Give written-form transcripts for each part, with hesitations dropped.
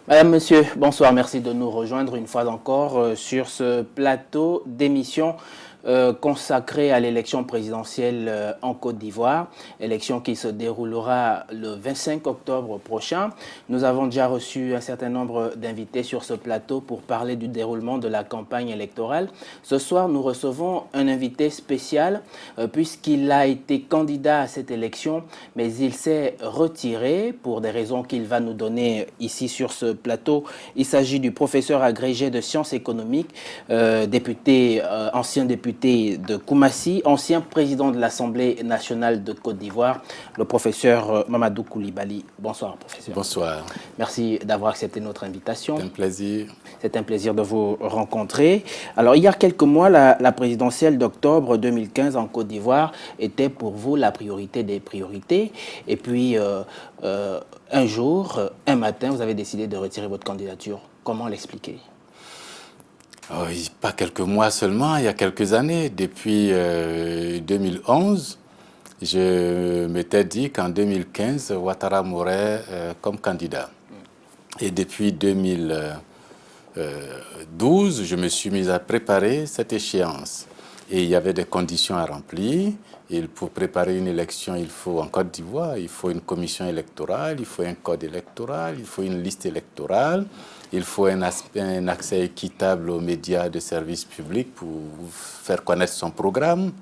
Madame, Monsieur, bonsoir. Merci de nous rejoindre une fois encore sur ce plateau d'émission consacré à l'élection présidentielle en Côte d'Ivoire, élection qui se déroulera le 25 octobre prochain. Nous avons déjà reçu un certain nombre d'invités sur ce plateau pour parler du déroulement de la campagne électorale. Ce soir, nous recevons un invité spécial puisqu'il a été candidat à cette élection, mais il s'est retiré pour des raisons qu'il va nous donner ici sur ce plateau. Il s'agit du professeur agrégé de sciences économiques, ancien député de Koumassi, ancien président de l'Assemblée nationale de Côte d'Ivoire, le professeur Mamadou Koulibaly. Bonsoir, professeur. Bonsoir. Merci d'avoir accepté notre invitation. C'est un plaisir. C'est un plaisir de vous rencontrer. Alors, il y a quelques mois, la présidentielle d'octobre 2015 en Côte d'Ivoire était pour vous la priorité des priorités. Et puis, un jour, un matin, vous avez décidé de retirer votre candidature. Comment l'expliquer? Oh, pas quelques mois seulement, il y a quelques années. Depuis 2011, je m'étais dit qu'en 2015, Ouattara mourrait comme candidat. Et depuis 2012, je me suis mis à préparer cette échéance. Et il y avait des conditions à remplir. Et pour préparer une élection, il faut, en Côte d'Ivoire, il faut une commission électorale, il faut un code électoral, il faut une liste électorale, il faut un accès équitable aux médias de services publics pour faire connaître son programme.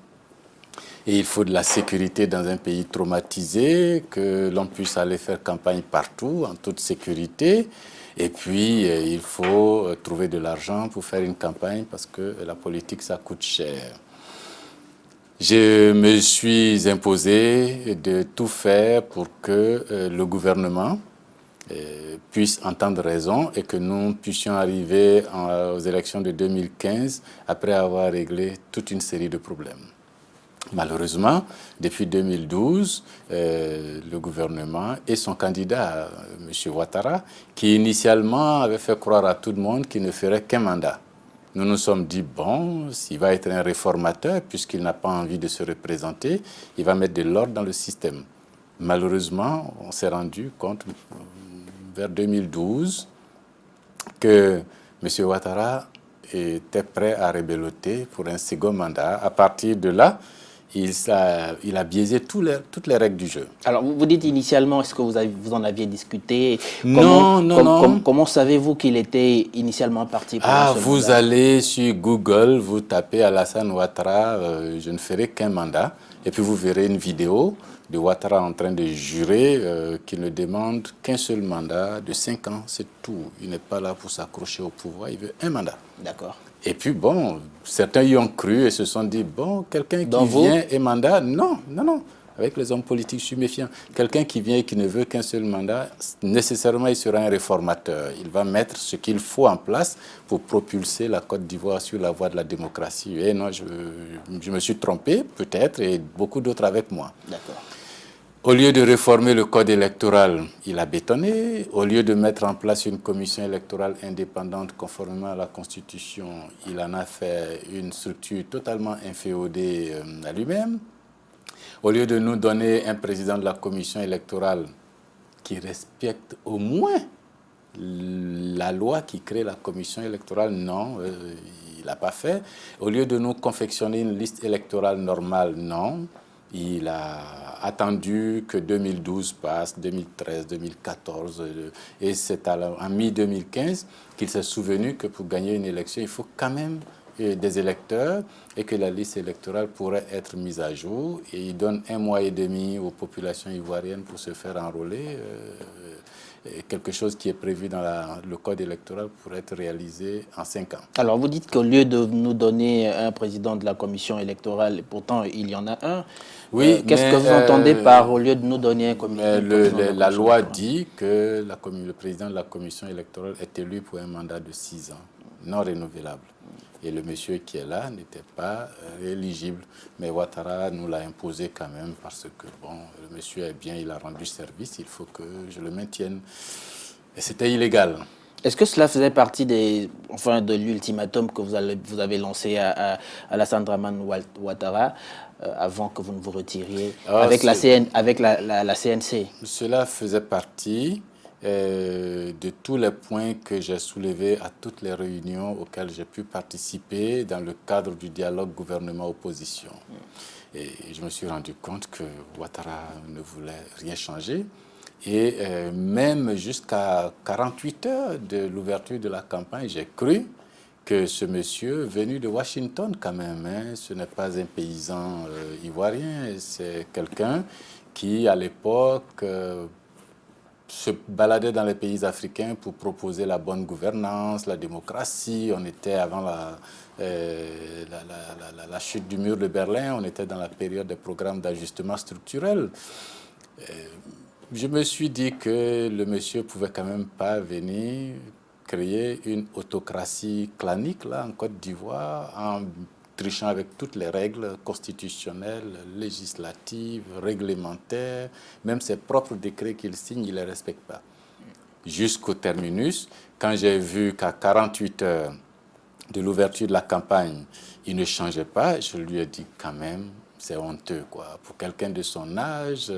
Et il faut de la sécurité dans un pays traumatisé, que l'on puisse aller faire campagne partout, en toute sécurité. Et puis, il faut trouver de l'argent pour faire une campagne parce que la politique, ça coûte cher. Je me suis imposé de tout faire pour que le gouvernement puisse entendre raison et que nous puissions arriver aux élections de 2015 après avoir réglé toute une série de problèmes. Malheureusement, depuis 2012, le gouvernement et son candidat, M. Ouattara, qui initialement avait fait croire à tout le monde qu'il ne ferait qu'un mandat. Nous nous sommes dit, bon, s'il va être un réformateur, puisqu'il n'a pas envie de se représenter, il va mettre de l'ordre dans le système. Malheureusement, on s'est rendu compte, vers 2012, que M. Ouattara était prêt à rebelloter pour un second mandat. À partir de là, il a biaisé toutes les règles du jeu. Alors, vous dites initialement, est-ce que vous en aviez discuté? Non. Comment savez-vous qu'il était initialement parti pour un seul vous mandat? allez sur Google, vous tapez Alassane Ouattara, je ne ferai qu'un mandat, et puis vous verrez une vidéo de Ouattara en train de jurer qu'il ne demande qu'un seul mandat de 5 ans, c'est tout. Il n'est pas là pour s'accrocher au pouvoir, il veut un mandat. D'accord. Et puis bon, certains y ont cru et se sont dit, bon, quelqu'un qui vient et mandat, non. Avec les hommes politiques, je suis méfiant. Quelqu'un qui vient et qui ne veut qu'un seul mandat, nécessairement, il sera un réformateur. Il va mettre ce qu'il faut en place pour propulser la Côte d'Ivoire sur la voie de la démocratie. Et non, je me suis trompé, peut-être, et beaucoup d'autres avec moi. D'accord. Au lieu de réformer le code électoral, il a bétonné. Au lieu de mettre en place une commission électorale indépendante conformément à la Constitution, il en a fait une structure totalement inféodée à lui-même. Au lieu de nous donner un président de la commission électorale qui respecte au moins la loi qui crée la commission électorale, non, il n'a pas fait. Au lieu de nous confectionner une liste électorale normale, non. Il a attendu que 2012 passe, 2013, 2014, et c'est en mi-2015 qu'il s'est souvenu que pour gagner une élection, il faut quand même des électeurs et que la liste électorale pourrait être mise à jour. Et il donne 1 mois et demi aux populations ivoiriennes pour se faire enrôler. Quelque chose qui est prévu dans le code électoral pourrait être réalisé en 5 ans. Alors, vous dites qu'au lieu de nous donner un président de la commission électorale, pourtant il y en a un, oui, qu'est-ce que vous entendez par au lieu de nous donner un président la loi dit que le président de la commission électorale est élu pour un mandat de 6 ans, non renouvelable. Et le monsieur qui est là n'était pas éligible. Mais Ouattara nous l'a imposé quand même parce que, bon, le monsieur est bien, il a rendu service, il faut que je le maintienne. Et c'était illégal. Est-ce que cela faisait partie de l'ultimatum que vous avez lancé à Alassane Dramane Ouattara avant que vous ne vous retiriez avec la CNC? Cela faisait partie de tous les points que j'ai soulevés à toutes les réunions auxquelles j'ai pu participer dans le cadre du dialogue gouvernement-opposition. Et je me suis rendu compte que Ouattara ne voulait rien changer. Et même jusqu'à 48 heures de l'ouverture de la campagne, j'ai cru que ce monsieur venu de Washington quand même, hein, ce n'est pas un paysan ivoirien, c'est quelqu'un qui à l'époque se baladait dans les pays africains pour proposer la bonne gouvernance, la démocratie. On était avant la chute du mur de Berlin, on était dans la période des programmes d'ajustement structurel. Je me suis dit que le monsieur pouvait quand même pas venir créer une autocratie clanique là en Côte d'Ivoire en trichant avec toutes les règles constitutionnelles, législatives, réglementaires, même ses propres décrets qu'il signe, il ne les respecte pas. Jusqu'au terminus, quand j'ai vu qu'à 48 heures de l'ouverture de la campagne, il ne changeait pas, je lui ai dit quand même, c'est honteux quoi. Pour quelqu'un de son âge,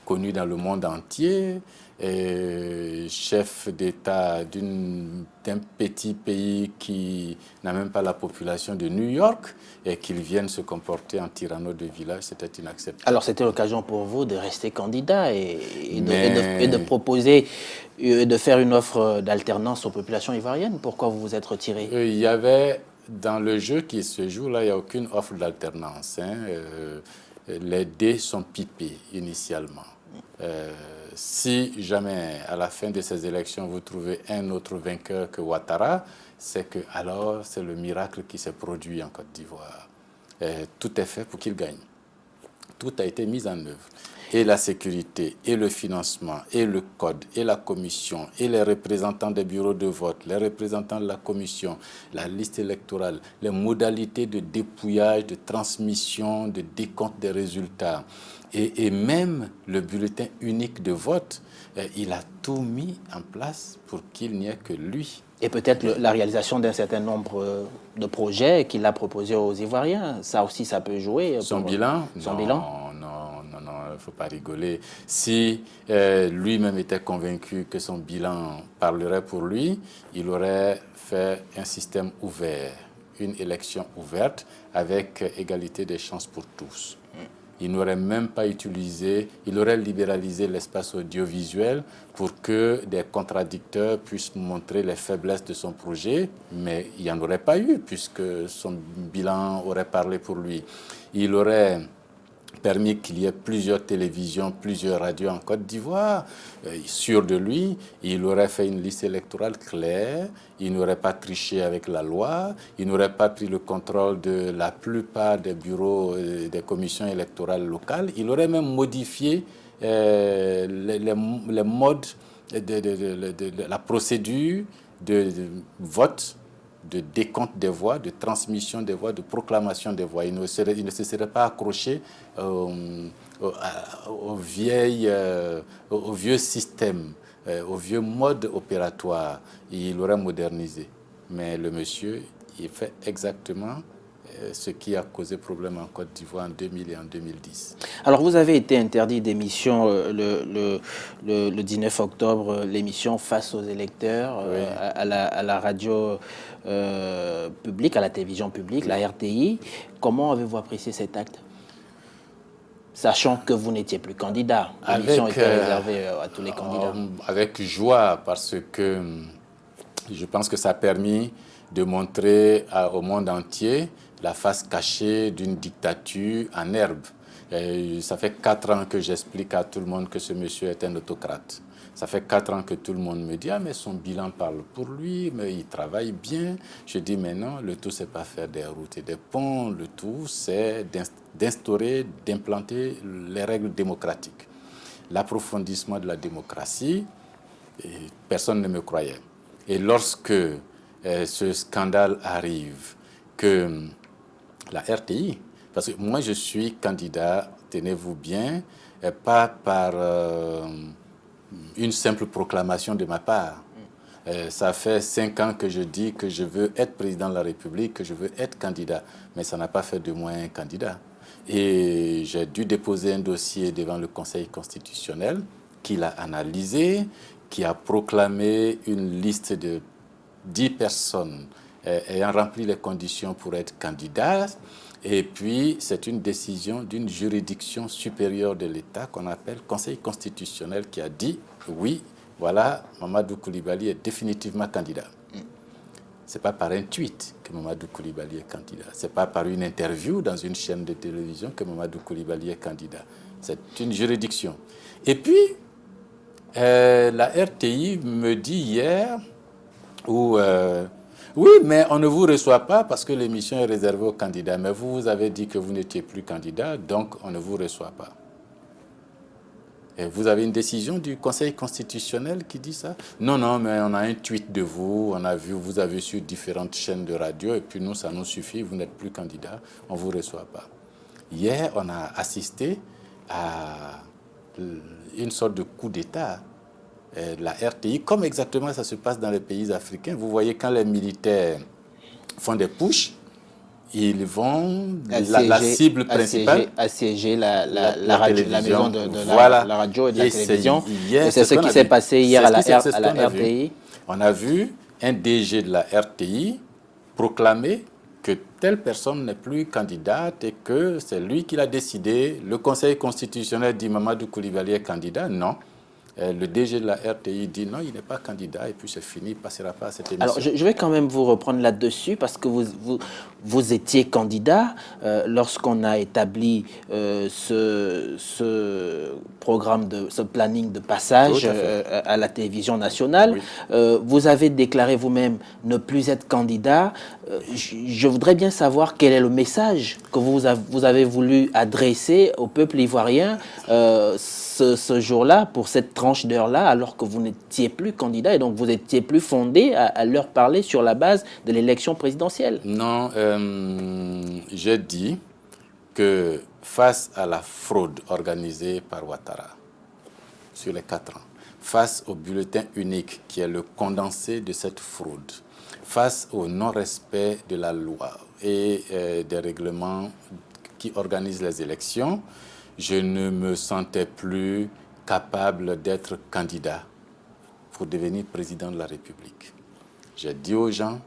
connu dans le monde entier, chef d'État d'un petit pays qui n'a même pas la population de New York, et qu'il vienne se comporter en tyranneau de village, c'était inacceptable. Alors c'était l'occasion pour vous de rester candidat et de proposer, de faire une offre d'alternance aux populations ivoiriennes. Pourquoi vous vous êtes retiré? Il y avait, dans le jeu qui se joue là, il n'y a aucune offre d'alternance. Les dés sont pipés initialement. Si jamais, à la fin de ces élections, vous trouvez un autre vainqueur que Ouattara, c'est que alors c'est le miracle qui s'est produit en Côte d'Ivoire. Tout est fait pour qu'il gagne. Tout a été mis en œuvre. Et la sécurité, et le financement, et le code, et la commission, et les représentants des bureaux de vote, les représentants de la commission, la liste électorale, les modalités de dépouillage, de transmission, de décompte des résultats, et même le bulletin unique de vote, il a tout mis en place pour qu'il n'y ait que lui. Et peut-être la réalisation d'un certain nombre de projets qu'il a proposés aux Ivoiriens. Ça aussi, ça peut jouer. Son bilan? Son bilan? Non, il ne faut pas rigoler. Si lui-même était convaincu que son bilan parlerait pour lui, il aurait fait un système ouvert, une élection ouverte avec égalité des chances pour tous. Il n'aurait même pas utilisé, il aurait libéralisé l'espace audiovisuel pour que des contradicteurs puissent montrer les faiblesses de son projet, mais il n'y en aurait pas eu puisque son bilan aurait parlé pour lui. Il aurait permis qu'il y ait plusieurs télévisions, plusieurs radios en Côte d'Ivoire, sûr de lui, il aurait fait une liste électorale claire, il n'aurait pas triché avec la loi, il n'aurait pas pris le contrôle de la plupart des bureaux des commissions électorales locales, il aurait même modifié les modes de la procédure de vote, de décompte des voix, de transmission des voix, de proclamation des voix. Il ne se serait pas accroché au vieux système, au vieux mode opératoire. Il l'aurait modernisé. Mais le monsieur, il fait exactement ce qui a causé problème en Côte d'Ivoire en 2000 et en 2010. Alors, vous avez été interdit d'émission le 19 octobre, l'émission Face aux électeurs, Oui. à la radio publique, à la télévision publique, la RTI. Comment avez-vous apprécié cet acte? Sachant que vous n'étiez plus candidat. L'émission était réservée à tous les candidats. Avec joie, parce que je pense que ça a permis de montrer au monde entier la face cachée d'une dictature en herbe. Et ça fait 4 ans que j'explique à tout le monde que ce monsieur est un autocrate. Ça fait 4 ans que tout le monde me dit « Ah, mais son bilan parle pour lui, mais il travaille bien. » Je dis « Mais non, le tout, c'est pas faire des routes et des ponts. Le tout, c'est d'instaurer, d'implanter les règles démocratiques. » L'approfondissement de la démocratie, et personne ne me croyait. Et lorsque ce scandale arrive, que la RTI, parce que moi je suis candidat, tenez-vous bien, pas par une simple proclamation de ma part. Ça fait 5 ans que je dis que je veux être président de la République, que je veux être candidat, mais ça n'a pas fait de moi un candidat. Et j'ai dû déposer un dossier devant le Conseil constitutionnel, qui l'a analysé, qui a proclamé une liste de 10 personnes ayant rempli les conditions pour être candidat. Et puis, c'est une décision d'une juridiction supérieure de l'État qu'on appelle Conseil constitutionnel qui a dit oui, voilà, Mamadou Coulibaly est définitivement candidat. Ce n'est pas par un tweet que Mamadou Coulibaly est candidat. Ce n'est pas par une interview dans une chaîne de télévision que Mamadou Coulibaly est candidat. C'est une juridiction. Et puis, la RTI me dit hier, oui, mais on ne vous reçoit pas parce que l'émission est réservée aux candidats. Mais vous avez dit que vous n'étiez plus candidat, donc on ne vous reçoit pas. Et vous avez une décision du Conseil constitutionnel qui dit ça? Non, non, mais on a un tweet de vous, on a vu, vous avez sur différentes chaînes de radio, et puis nous, ça nous suffit, vous n'êtes plus candidat, on ne vous reçoit pas. Hier, on a assisté à une sorte de coup d'État. La RTI, comme exactement ça se passe dans les pays africains. Vous voyez, quand les militaires font des pushs, ils vont, la cible principale, assiéger la radio, la maison de voilà. la radio et de la télévision. Et c'est ce qui s'est passé hier à la RTI. On a vu un DG de la RTI proclamer que telle personne n'est plus candidate et que c'est lui qui l'a décidé. Le Conseil constitutionnel dit Mamadou Coulibaly est candidat. Non. Le DG de la RTI dit non, il n'est pas candidat et puis c'est fini, il ne passera pas à cette émission. Alors, je vais quand même vous reprendre là-dessus parce que vous étiez candidat lorsqu'on a établi ce programme, ce planning de passage à la télévision nationale. Oui. Vous avez déclaré vous-même ne plus être candidat. Je voudrais bien savoir quel est le message que vous avez voulu adresser au peuple ivoirien ce jour-là, pour cette tranche d'heure-là, alors que vous n'étiez plus candidat et donc vous étiez plus fondé à leur parler sur la base de l'élection présidentielle. Non, j'ai dit que face à la fraude organisée par Ouattara sur les 4 ans, face au bulletin unique qui est le condensé de cette fraude, face au non-respect de la loi et des règlements qui organisent les élections, je ne me sentais plus capable d'être candidat pour devenir président de la République. J'ai dit aux gens,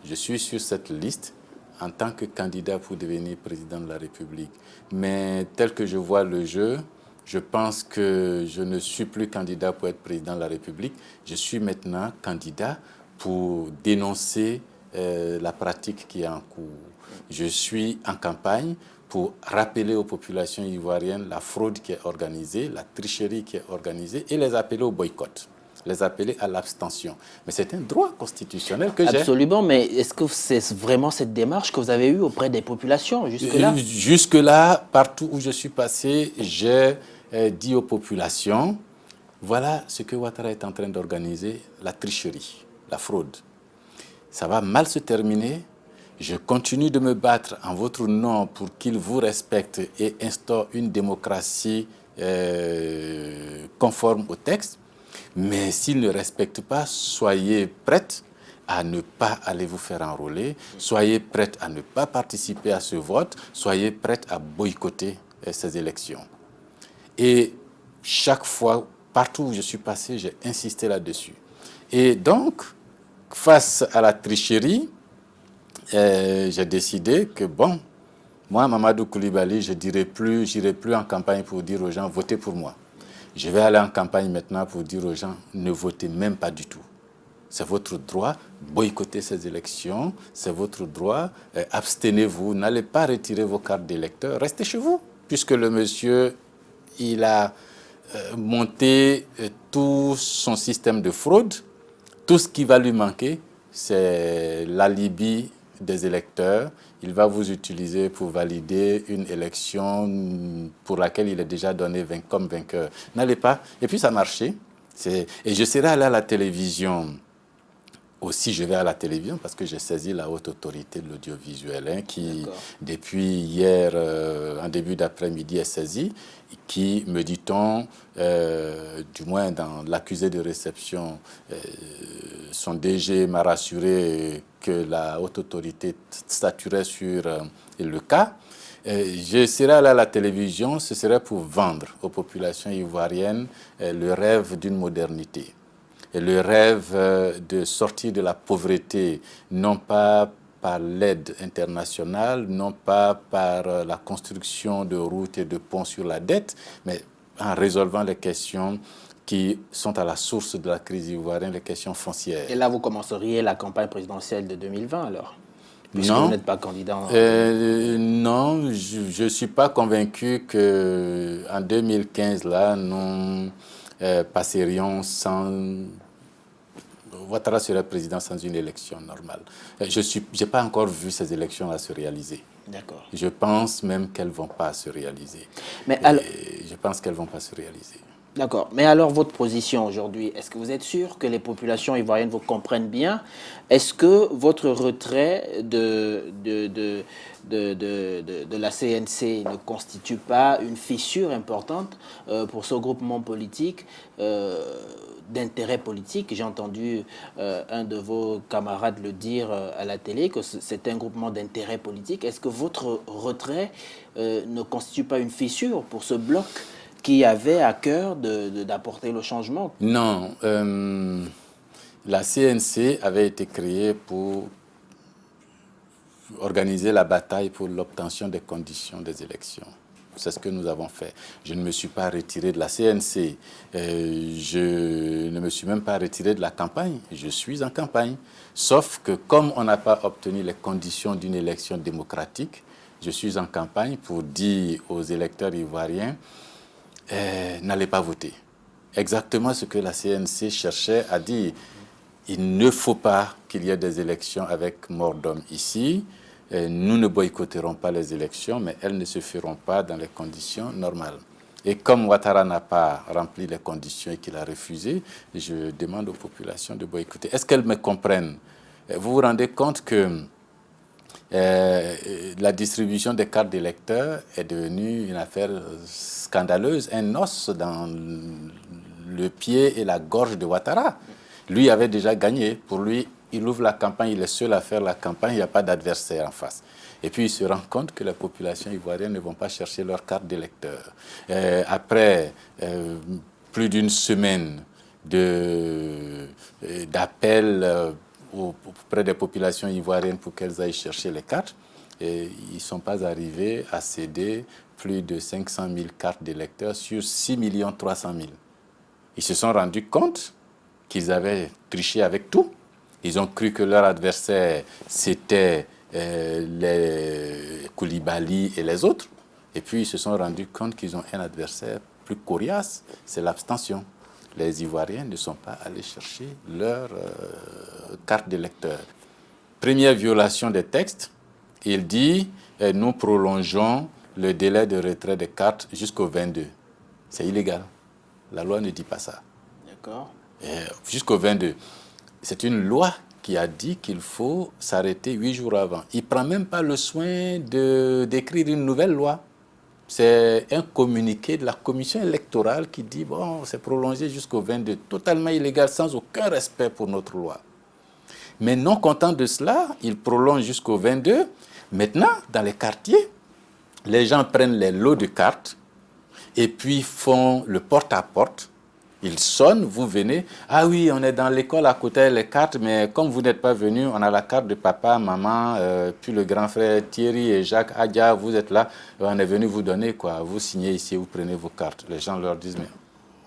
je suis sur cette liste en tant que candidat pour devenir président de la République. Mais tel que je vois le jeu, je pense que je ne suis plus candidat pour être président de la République. Je suis maintenant candidat pour dénoncer la pratique qui est en cours. Je suis en campagne pour rappeler aux populations ivoiriennes la fraude qui est organisée, la tricherie qui est organisée et les appeler au boycott, les appeler à l'abstention. Mais c'est un droit constitutionnel que j'ai. Absolument, mais est-ce que c'est vraiment cette démarche que vous avez eue auprès des populations jusque-là? Jusque-là, partout où je suis passé, j'ai dit aux populations, voilà ce que Ouattara est en train d'organiser, la tricherie, la fraude. Ça va mal se terminer. Je continue de me battre en votre nom pour qu'il vous respecte et instaure une démocratie conforme au texte. Mais s'il ne respecte pas, soyez prêts à ne pas aller vous faire enrôler, soyez prêts à ne pas participer à ce vote, soyez prêts à boycotter ces élections. Et chaque fois, partout où je suis passé, j'ai insisté là-dessus. Et donc, face à la tricherie, j'ai décidé que, bon, moi, Mamadou Coulibaly, je n'irai plus en campagne pour dire aux gens, votez pour moi. Je vais aller en campagne maintenant pour dire aux gens, ne votez même pas du tout. C'est votre droit, boycottez ces élections, c'est votre droit, abstenez-vous, n'allez pas retirer vos cartes d'électeurs, restez chez vous, puisque le monsieur, il a monté tout son système de fraude. Tout ce qui va lui manquer, c'est l'alibi des électeurs. Il va vous utiliser pour valider une élection pour laquelle il est déjà donné comme vainqueur. N'allez pas. Et puis ça a marché. Et je serai allé à la télévision. Aussi, je vais à la télévision parce que j'ai saisi la haute autorité de l'audiovisuel qui, depuis hier, en début d'après-midi, est saisie, qui, me dit-on, du moins dans l'accusé de réception, son DG m'a rassuré que la haute autorité statuerait sur le cas. Je serai allé à la télévision, ce serait pour vendre aux populations ivoiriennes le rêve d'une modernité. le rêve de sortir de la pauvreté, non pas par l'aide internationale, non pas par la construction de routes et de ponts sur la dette, mais en résolvant les questions qui sont à la source de la crise ivoirienne, les questions foncières. Et là, vous commenceriez la campagne présidentielle de 2020 alors, puisque vous Non, n'êtes pas candidat. non, je ne suis pas convaincu qu'en 2015, là, nous passerions sans... Ouattara serait président sans une élection normale. Je n'ai pas encore vu ces élections-là se réaliser. D'accord. Je pense même qu'elles ne vont pas se réaliser. Mais alors... Je pense qu'elles ne vont pas se réaliser. D'accord. Mais alors, votre position aujourd'hui, est-ce que vous êtes sûr que les populations ivoiriennes vous comprennent bien? Est-ce que votre retrait de la CNC ne constitue pas une fissure importante pour ce groupement politique d'intérêt politique? J'ai entendu un de vos camarades le dire à la télé, que c'est un groupement d'intérêt politique. Est-ce que votre retrait ne constitue pas une fissure pour ce bloc qui avait à cœur d'apporter le changement? Non, la CNC avait été créée pour organiser la bataille pour l'obtention des conditions des élections. C'est ce que nous avons fait. Je ne me suis pas retiré de la CNC. Je ne me suis même pas retiré de la campagne. Je suis en campagne. Sauf que comme on n'a pas obtenu les conditions d'une élection démocratique, je suis en campagne pour dire aux électeurs ivoiriens n'allez pas voter. Exactement ce que la CNC cherchait à dire. Il ne faut pas qu'il y ait des élections avec mort d'homme ici. Nous ne boycotterons pas les élections, mais elles ne se feront pas dans les conditions normales. Et comme Ouattara n'a pas rempli les conditions et qu'il a refusé, je demande aux populations de boycotter. Est-ce qu'elles me comprennent? Vous vous rendez compte que la distribution des cartes d'électeurs est devenue une affaire scandaleuse, un os dans le pied et la gorge de Ouattara. Lui avait déjà gagné. Pour lui, il ouvre la campagne, il est seul à faire la campagne, il n'y a pas d'adversaire en face. Et puis il se rend compte que les populations ivoiriennes ne vont pas chercher leur carte d'électeur. Après plus d'une semaine d'appels auprès des populations ivoiriennes pour qu'elles aillent chercher les cartes, et ils ne sont pas arrivés à céder plus de 500 000 cartes d'électeurs sur 6 300 000. Ils se sont rendus compte qu'ils avaient triché avec tout. Ils ont cru que leur adversaire, c'était les Koulibaly et les autres. Et puis, ils se sont rendus compte qu'ils ont un adversaire plus coriace, c'est l'abstention. Les Ivoiriens ne sont pas allés chercher leur carte d'électeur. Première violation des textes, il dit nous prolongeons le délai de retrait des cartes jusqu'au 22. C'est illégal. La loi ne dit pas ça. D'accord. Jusqu'au 22. C'est une loi qui a dit qu'il faut s'arrêter 8 jours avant. Il ne prend même pas le soin d'écrire une nouvelle loi. C'est un communiqué de la commission électorale qui dit bon, c'est prolongé jusqu'au 22. Totalement illégal, sans aucun respect pour notre loi. Mais non content de cela, il prolonge jusqu'au 22. Maintenant, dans les quartiers, les gens prennent les lots de cartes et puis font le porte-à-porte. Ils sonnent, vous venez. Ah oui, on est dans l'école à côté les cartes, mais comme vous n'êtes pas venus, on a la carte de papa, maman, puis le grand frère Thierry et Jacques Adja, vous êtes là, on est venu vous donner quoi. Vous signez ici, vous prenez vos cartes. Les gens leur disent, mais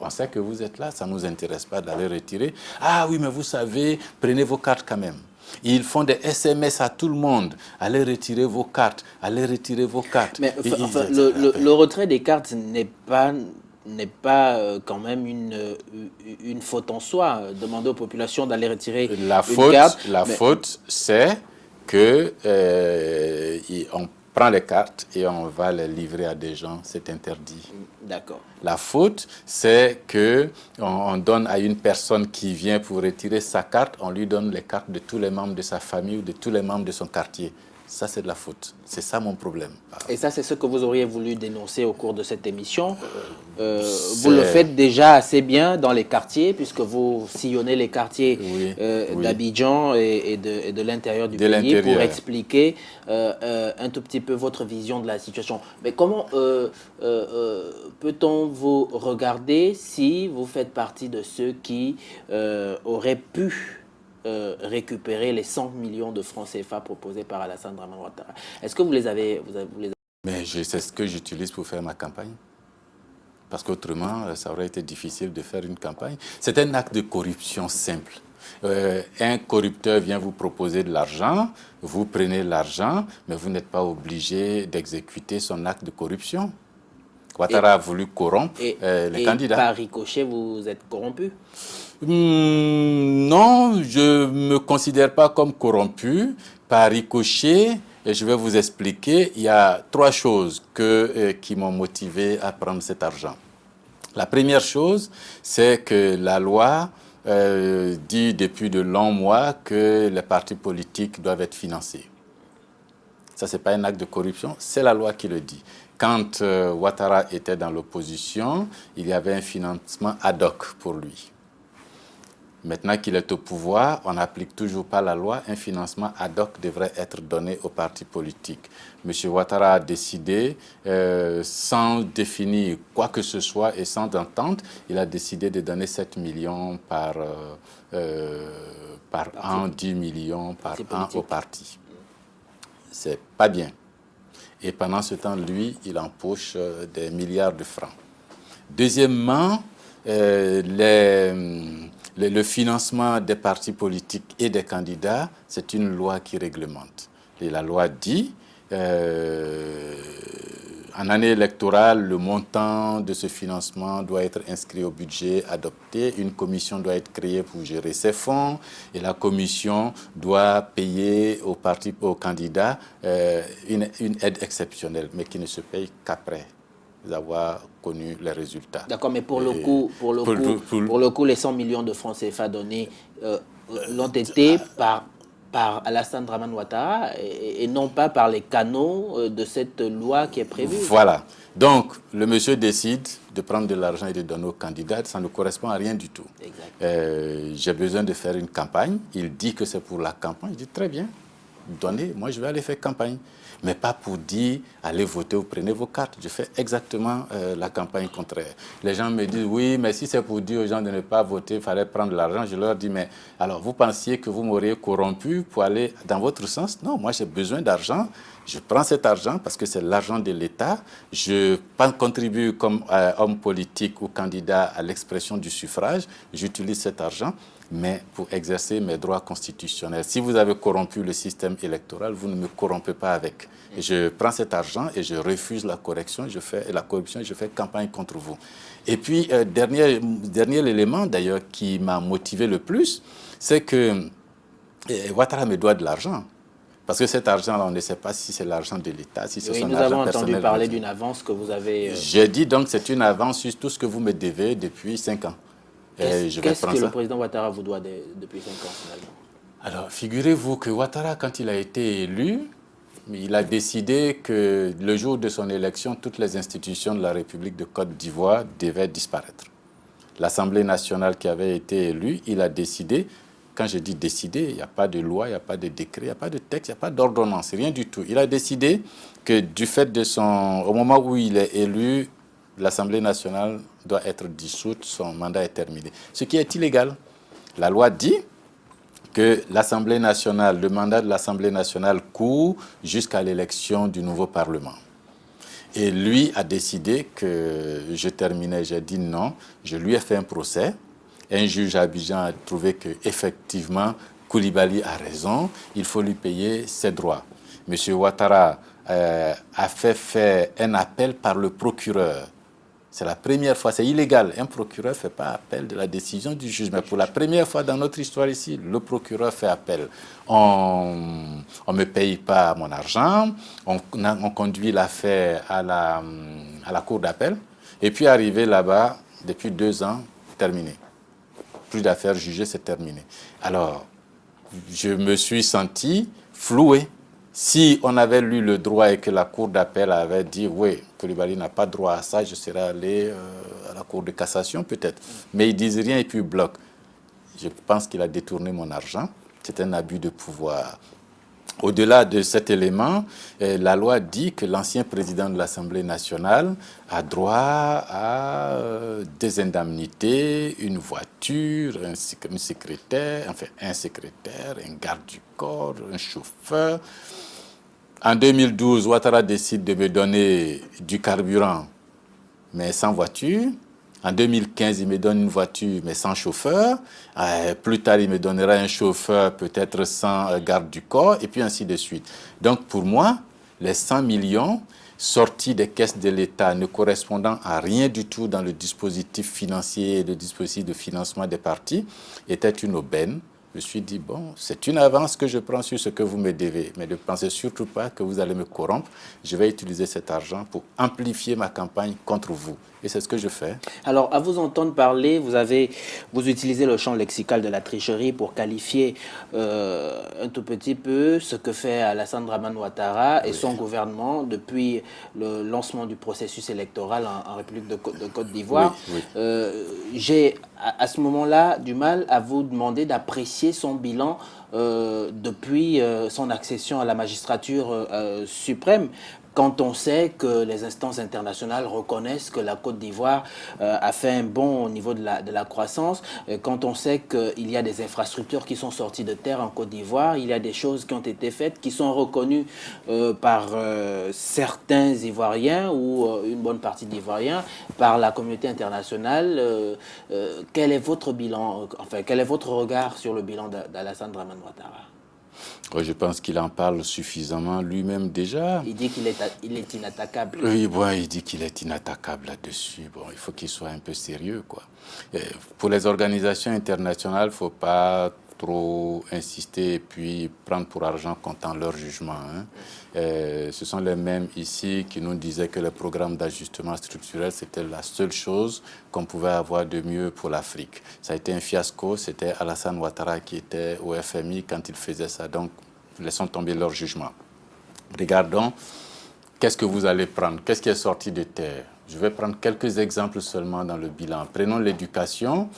on sait que vous êtes là, ça ne nous intéresse pas d'aller retirer. Ah oui, mais vous savez, prenez vos cartes quand même. Ils font des SMS à tout le monde. Allez retirer vos cartes, allez retirer vos cartes. Mais enfin, le retrait des cartes n'est pas quand même une faute en soi. Demander aux populations d'aller retirer une carte. La faute, c'est que on prend les cartes et on va les livrer à des gens. C'est interdit. D'accord. La faute, c'est que on donne à une personne qui vient pour retirer sa carte, on lui donne les cartes de tous les membres de sa famille ou de tous les membres de son quartier. Ça, c'est de la faute. C'est ça mon problème. Et ça, c'est ce que vous auriez voulu dénoncer au cours de cette émission. Vous le faites déjà assez bien dans les quartiers, puisque vous sillonnez les quartiers d'Abidjan et de l'intérieur du pays pour expliquer un tout petit peu votre vision de la situation. Mais comment peut-on vous regarder si vous faites partie de ceux qui auraient pu récupérer les 100 millions de francs CFA proposés par Alassane Dramane Ouattara? Est-ce que vous les avez... Mais c'est ce que j'utilise pour faire ma campagne. Parce qu'autrement, ça aurait été difficile de faire une campagne. C'est un acte de corruption simple. Un corrupteur vient vous proposer de l'argent, vous prenez l'argent, mais vous n'êtes pas obligé d'exécuter son acte de corruption. Ouattara a voulu corrompre les candidats. Par ricochet, vous êtes corrompu? Non, je ne me considère pas comme corrompu. Par ricochet, et je vais vous expliquer, il y a 3 choses qui m'ont motivé à prendre cet argent. La première chose, c'est que la loi dit depuis de longs mois que les partis politiques doivent être financés. Ça, ce n'est pas un acte de corruption, c'est la loi qui le dit. Quand Ouattara était dans l'opposition, il y avait un financement ad hoc pour lui. Maintenant qu'il est au pouvoir, on n'applique toujours pas la loi. Un financement ad hoc devrait être donné aux partis politiques. M. Ouattara a décidé, sans définir quoi que ce soit et sans entente, il a décidé de donner 7 millions par an, 10 millions par an aux partis. C'est pas bien. Et pendant ce temps, lui, il empoche des milliards de francs. Deuxièmement, le financement des partis politiques et des candidats, c'est une loi qui réglemente. Et la loi dit, en année électorale, le montant de ce financement doit être inscrit au budget adopté. Une commission doit être créée pour gérer ces fonds. Et la commission doit payer aux candidats une aide exceptionnelle, mais qui ne se paye qu'après avoir connu les résultats. D'accord, mais pour le coup, les 100 millions de francs CFA donnés l'ont été par Alassane Dramane Ouattara et non pas par les canaux de cette loi qui est prévue. Voilà. Donc, le monsieur décide de prendre de l'argent et de donner aux candidats. Ça ne correspond à rien du tout. J'ai besoin de faire une campagne. Il dit que c'est pour la campagne. Je dis très bien, donnez, moi je vais aller faire campagne. Mais pas pour dire, allez voter ou prenez vos cartes. Je fais exactement la campagne contraire. Les gens me disent, oui, mais si c'est pour dire aux gens de ne pas voter, il fallait prendre l'argent. Je leur dis, mais alors vous pensiez que vous m'auriez corrompu pour aller dans votre sens? Non, moi j'ai besoin d'argent. Je prends cet argent parce que c'est l'argent de l'État. Je contribue comme homme politique ou candidat à l'expression du suffrage. J'utilise cet argent, mais pour exercer mes droits constitutionnels. Si vous avez corrompu le système électoral, vous ne me corrompez pas avec. Et je prends cet argent et je refuse la corruption, je fais campagne contre vous. Et puis, dernier élément d'ailleurs qui m'a motivé le plus, c'est que Ouattara me doit de l'argent. Parce que cet argent-là, on ne sait pas si c'est l'argent de l'État, si c'est son argent personnel. Nous avons entendu parler d'une avance que vous avez... J'ai dit donc c'est une avance sur tout ce que vous me devez depuis 5 ans. Qu'est-ce que le président Ouattara vous doit depuis 5 ans finalement? Alors, figurez-vous que Ouattara, quand il a été élu, il a décidé que le jour de son élection, toutes les institutions de la République de Côte d'Ivoire devaient disparaître. L'Assemblée nationale qui avait été élue, il a décidé, quand je dis décider, il n'y a pas de loi, il n'y a pas de décret, il n'y a pas de texte, il n'y a pas d'ordonnance, rien du tout. Il a décidé que du fait de au moment où il est élu, l'Assemblée nationale doit être dissoute, son mandat est terminé. Ce qui est illégal. La loi dit que l'Assemblée nationale, le mandat de l'Assemblée nationale court jusqu'à l'élection du nouveau Parlement. Et lui a décidé que je terminais. J'ai dit non. Je lui ai fait un procès. Un juge à Abidjan a trouvé qu'effectivement, Koulibaly a raison. Il faut lui payer ses droits. M. Ouattara a fait faire un appel par le procureur. C'est la première fois, c'est illégal. Un procureur ne fait pas appel de la décision du juge. Mais pour la première fois dans notre histoire ici, le procureur fait appel. On ne me paye pas mon argent. On conduit l'affaire à la cour d'appel. Et puis arrivé là-bas, depuis 2 ans, terminé. Plus d'affaires jugées, c'est terminé. Alors, je me suis senti floué. Si on avait lu le droit et que la cour d'appel avait dit oui, Coulibaly n'a pas droit à ça, je serais allé à la cour de cassation peut-être. Mais ils disent rien et puis ils bloquent. Je pense qu'il a détourné mon argent. C'est un abus de pouvoir. Au-delà de cet élément, la loi dit que l'ancien président de l'Assemblée nationale a droit à des indemnités, une voiture, un secrétaire, un garde du corps, un chauffeur. En 2012, Ouattara décide de me donner du carburant, mais sans voiture. En 2015, il me donne une voiture, mais sans chauffeur. Plus tard, il me donnera un chauffeur, peut-être sans garde du corps, et puis ainsi de suite. Donc, pour moi, les 100 millions sortis des caisses de l'État, ne correspondant à rien du tout dans le dispositif financier et le dispositif de financement des partis, étaient une aubaine. Je me suis dit, bon, c'est une avance que je prends sur ce que vous me devez, mais ne pensez surtout pas que vous allez me corrompre. Je vais utiliser cet argent pour amplifier ma campagne contre vous. Et c'est ce que je fais. Alors, à vous entendre parler, vous utilisez le champ lexical de la tricherie pour qualifier un tout petit peu ce que fait Alassane Dramane Ouattara et son gouvernement depuis le lancement du processus électoral en République de Côte d'Ivoire. J'ai, à ce moment-là, du mal à vous demander d'apprécier son bilan depuis son accession à la magistrature suprême, quand on sait que les instances internationales reconnaissent que la Côte d'Ivoire a fait un bond au niveau de la croissance, quand on sait qu'il y a des infrastructures qui sont sorties de terre en Côte d'Ivoire, il y a des choses qui ont été faites, qui sont reconnues par certains Ivoiriens ou une bonne partie d'Ivoiriens, par la communauté internationale. Quel est votre bilan, enfin, quel est votre regard sur le bilan d'Alassane Dramane Ouattara? Je pense qu'il en parle suffisamment lui-même déjà. Il dit qu'il est inattaquable. Oui, bon, il dit qu'il est inattaquable là-dessus. Bon, il faut qu'il soit un peu sérieux, quoi. Pour les organisations internationales, il ne faut pas trop insister et puis prendre pour argent comptant leur jugement. Hein. Ce sont les mêmes ici qui nous disaient que le programme d'ajustement structurel, c'était la seule chose qu'on pouvait avoir de mieux pour l'Afrique. Ça a été un fiasco, c'était Alassane Ouattara qui était au FMI quand il faisait ça, donc laissons tomber leur jugement. Regardons, qu'est-ce que vous allez prendre? Qu'est-ce qui est sorti de terre? Je vais prendre quelques exemples seulement dans le bilan. Prenons l'éducation,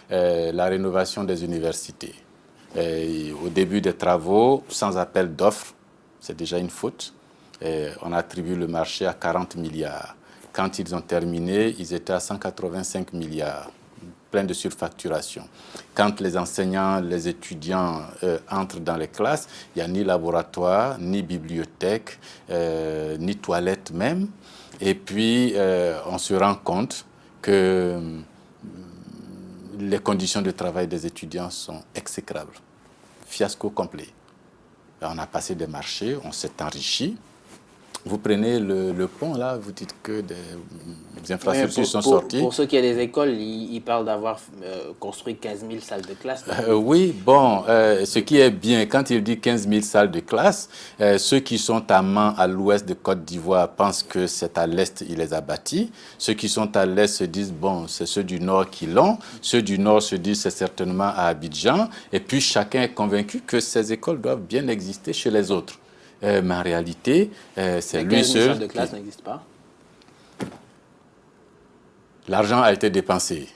la rénovation des universités. Au début des travaux, sans appel d'offres, c'est déjà une faute. On attribue le marché à 40 milliards. Quand ils ont terminé, ils étaient à 185 milliards, plein de surfacturation. Quand les enseignants, les étudiants entrent dans les classes, il n'y a ni laboratoire, ni bibliothèque, ni toilette même. Et puis, on se rend compte que les conditions de travail des étudiants sont exécrables. Fiasco complet. On a passé des marchés, on s'est enrichi. Vous prenez le pont, là, vous dites que des infrastructures sont sorties. Pour ceux qui ont des écoles, ils parlent d'avoir construit 15 000 salles de classe. Oui, bon, ce qui est bien, quand il dit 15 000 salles de classe, ceux qui sont à Mans, à l'ouest de Côte d'Ivoire, pensent que c'est à l'est, il les a bâtis. Ceux qui sont à l'est se disent, bon, c'est ceux du nord qui l'ont. Ceux du nord se disent, c'est certainement à Abidjan. Et puis, chacun est convaincu que ces écoles doivent bien exister chez les autres. Mais en réalité, c'est lui seul. Les salles de classe n'existent pas. L'argent a été dépensé.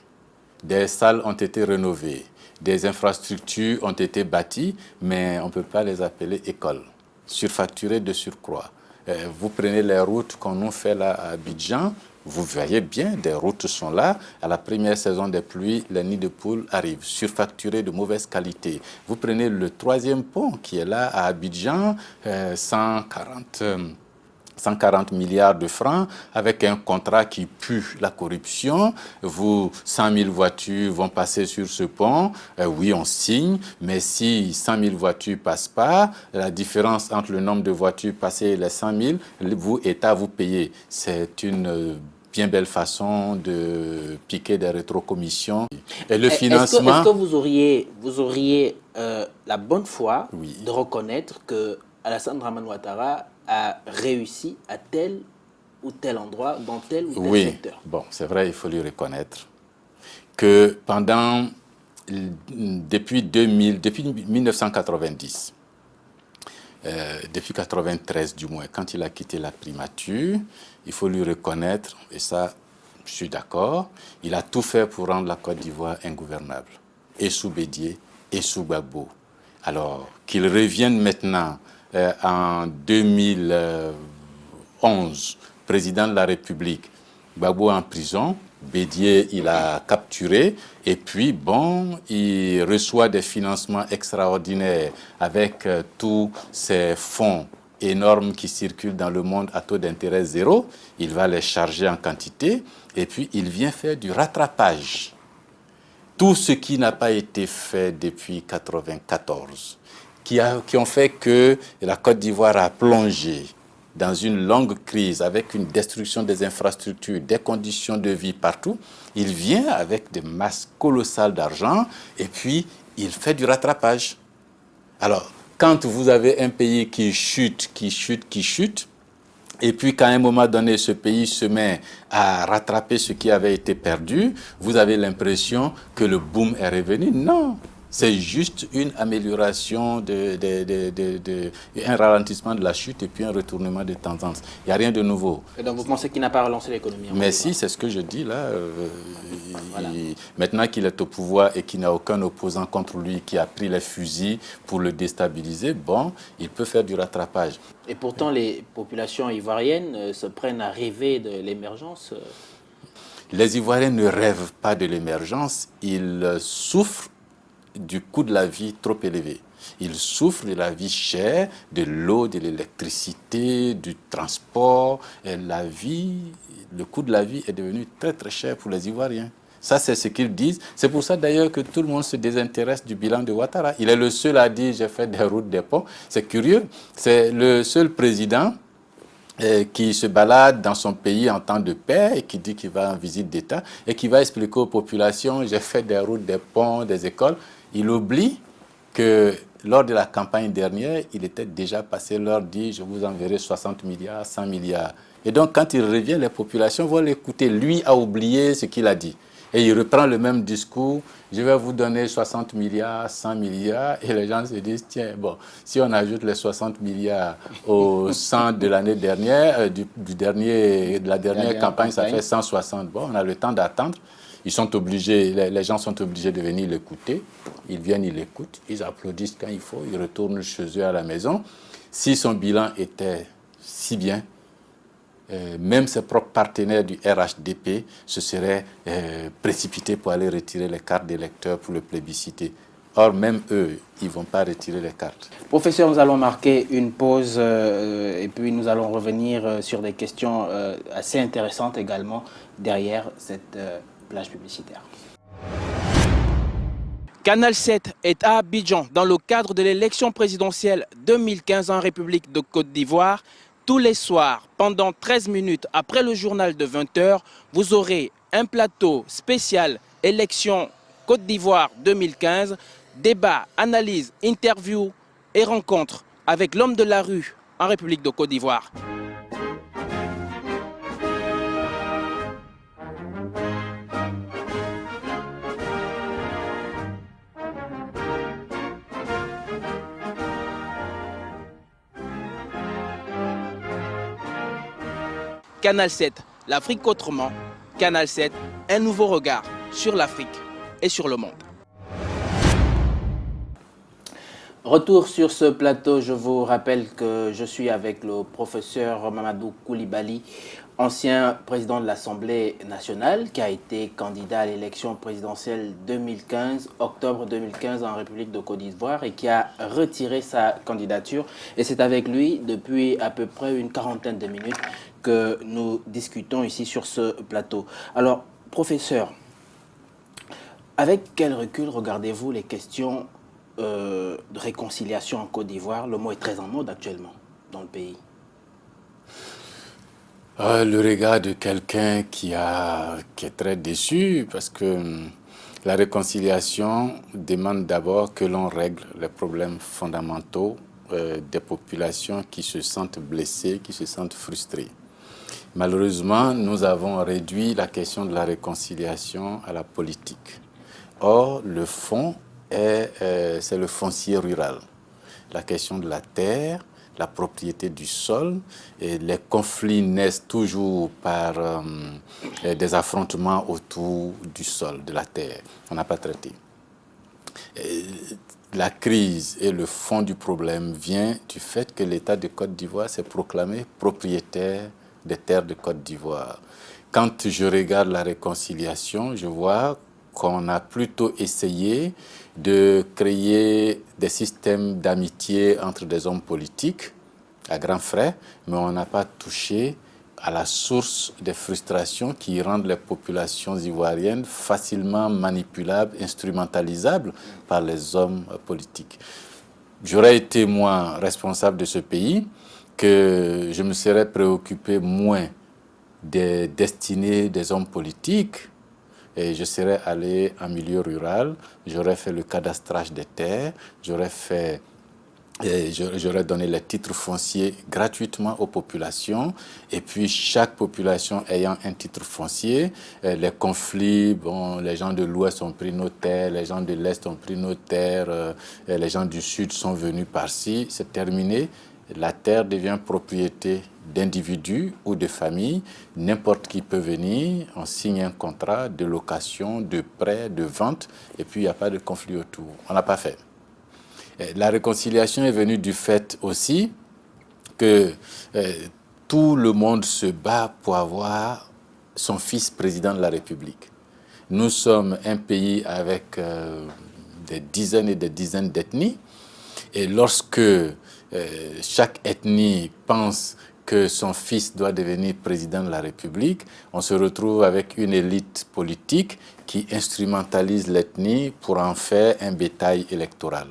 Des salles ont été rénovées. Des infrastructures ont été bâties, mais on ne peut pas les appeler écoles. Surfacturées de surcroît. Vous prenez les routes qu'on nous fait là à Abidjan, vous voyez bien, des routes sont là. À la première saison des pluies, les nids de poules arrivent, surfacturés de mauvaise qualité. Vous prenez le troisième pont qui est là à Abidjan, 140 milliards de francs, avec un contrat qui pue la corruption. 100 000 voitures vont passer sur ce pont. Oui, on signe, mais si 100 000 voitures ne passent pas, la différence entre le nombre de voitures passées et les 100 000, vous, État, vous payez. C'est une bien belle façon de piquer des rétrocommissions. Et le financement... Est-ce que vous auriez la bonne foi de reconnaître que Alassane Dramane Ouattara a réussi à tel ou tel endroit, dans tel ou tel secteur? Oui, bon, c'est vrai, il faut lui reconnaître que depuis 1990, depuis 1993 du moins, quand il a quitté la primature, il faut lui reconnaître, et ça, je suis d'accord, il a tout fait pour rendre la Côte d'Ivoire ingouvernable, et sous Bédié, et sous Gbagbo. Alors, qu'il revienne maintenant en 2011, président de la République, Gbagbo en prison, Bédié, il a capturé, et puis, bon, il reçoit des financements extraordinaires avec tous ces fonds énormes qui circulent dans le monde à taux d'intérêt zéro. Il va les charger en quantité, et puis il vient faire du rattrapage. Tout ce qui n'a pas été fait depuis 1994, qui ont fait que la Côte d'Ivoire a plongé dans une longue crise avec une destruction des infrastructures, des conditions de vie partout, il vient avec des masses colossales d'argent et puis il fait du rattrapage. Alors, quand vous avez un pays qui chute, et puis qu'à un moment donné, ce pays se met à rattraper ce qui avait été perdu, vous avez l'impression que le boom est revenu. Non, c'est juste une amélioration, un ralentissement de la chute et puis un retournement de tendance. Il n'y a rien de nouveau. Et donc vous pensez qu'il n'a pas relancé l'économie? Mais si, c'est ce que je dis là. Voilà. Maintenant qu'il est au pouvoir et qu'il n'a aucun opposant contre lui qui a pris les fusils pour le déstabiliser, bon, il peut faire du rattrapage. Et pourtant, les populations ivoiriennes se prennent à rêver de l'émergence. Les Ivoiriens ne rêvent pas de l'émergence, ils souffrent du coût de la vie trop élevé. Ils souffrent de la vie chère, de l'eau, de l'électricité, du transport. Et le coût de la vie est devenu très très cher pour les Ivoiriens. Ça, c'est ce qu'ils disent. C'est pour ça d'ailleurs que tout le monde se désintéresse du bilan de Ouattara. Il est le seul à dire « j'ai fait des routes, des ponts ». C'est curieux. C'est le seul président qui se balade dans son pays en temps de paix et qui dit qu'il va en visite d'État et qui va expliquer aux populations « j'ai fait des routes, des ponts, des écoles ». Il oublie que lors de la campagne dernière, il était déjà passé leur dire « je vous enverrai 60 milliards, 100 milliards ». Et donc, quand il revient, les populations vont l'écouter. Lui a oublié ce qu'il a dit. Et il reprend le même discours, je vais vous donner 60 milliards, 100 milliards, et les gens se disent, tiens, bon, si on ajoute les 60 milliards aux 100 de l'année dernière, de la dernière campagne, ça fait 160. Bon, on a le temps d'attendre. Ils sont obligés, les gens sont obligés de venir l'écouter. Ils viennent, ils l'écoutent, ils applaudissent quand il faut, ils retournent chez eux à la maison. Si son bilan était si bien, même ses propres partenaires du RHDP se seraient précipités pour aller retirer les cartes d'électeurs pour le plébisciter. Or, même eux, ils ne vont pas retirer les cartes. Professeur, nous allons marquer une pause et puis nous allons revenir sur des questions assez intéressantes également derrière cette plage publicitaire. Canal 7 est à Abidjan dans le cadre de l'élection présidentielle 2015 en République de Côte d'Ivoire. Tous les soirs, pendant 13 minutes après le journal de 20 h, vous aurez un plateau spécial élection Côte d'Ivoire 2015, débat, analyse, interview et rencontre avec l'homme de la rue en République de Côte d'Ivoire. Canal 7, l'Afrique autrement. Canal 7, un nouveau regard sur l'Afrique et sur le monde. Retour sur ce plateau, je vous rappelle que je suis avec le professeur Mamadou Koulibaly, ancien président de l'Assemblée nationale, qui a été candidat à l'élection présidentielle 2015, octobre 2015 en République de Côte d'Ivoire et qui a retiré sa candidature. Et c'est avec lui, depuis à peu près une quarantaine de minutes, que nous discutons ici sur ce plateau. Alors, professeur, avec quel recul regardez-vous les questions de réconciliation en Côte d'Ivoire? Le mot est très en mode actuellement dans le pays. Le regard de quelqu'un qui est très déçu parce que la réconciliation demande d'abord que l'on règle les problèmes fondamentaux des populations qui se sentent blessées, qui se sentent frustrées. Malheureusement, nous avons réduit la question de la réconciliation à la politique. Or, le fond c'est le foncier rural. La question de la terre, la propriété du sol. Et les conflits naissent toujours par des affrontements autour du sol, de la terre. On n'a pas traité. Et la crise et le fond du problème vient du fait que l'État de Côte d'Ivoire s'est proclamé propriétaire des terres de Côte d'Ivoire. Quand je regarde la réconciliation, je vois qu'on a plutôt essayé de créer des systèmes d'amitié entre des hommes politiques à grands frais, mais on n'a pas touché à la source des frustrations qui rendent les populations ivoiriennes facilement manipulables, instrumentalisables par les hommes politiques. J'aurais été, moi, responsable de ce pays, que je me serais préoccupé moins des destinées des hommes politiques, et je serais allé en milieu rural, j'aurais fait le cadastrage des terres, j'aurais donné les titres fonciers gratuitement aux populations. Et puis, chaque population ayant un titre foncier, les conflits, bon, les gens de l'Ouest ont pris nos terres, les gens de l'Est ont pris nos terres, les gens du Sud sont venus par-ci. C'est terminé. La terre devient propriété d'individus ou de familles. N'importe qui peut venir, on signe un contrat de location, de prêt, de vente, et puis il n'y a pas de conflit autour. On n'a pas fait. La réconciliation est venue du fait aussi que tout le monde se bat pour avoir son fils président de la République. Nous sommes un pays avec des dizaines et des dizaines d'ethnies, et lorsque chaque ethnie pense que son fils doit devenir président de la République, on se retrouve avec une élite politique qui instrumentalise l'ethnie pour en faire un bétail électoral.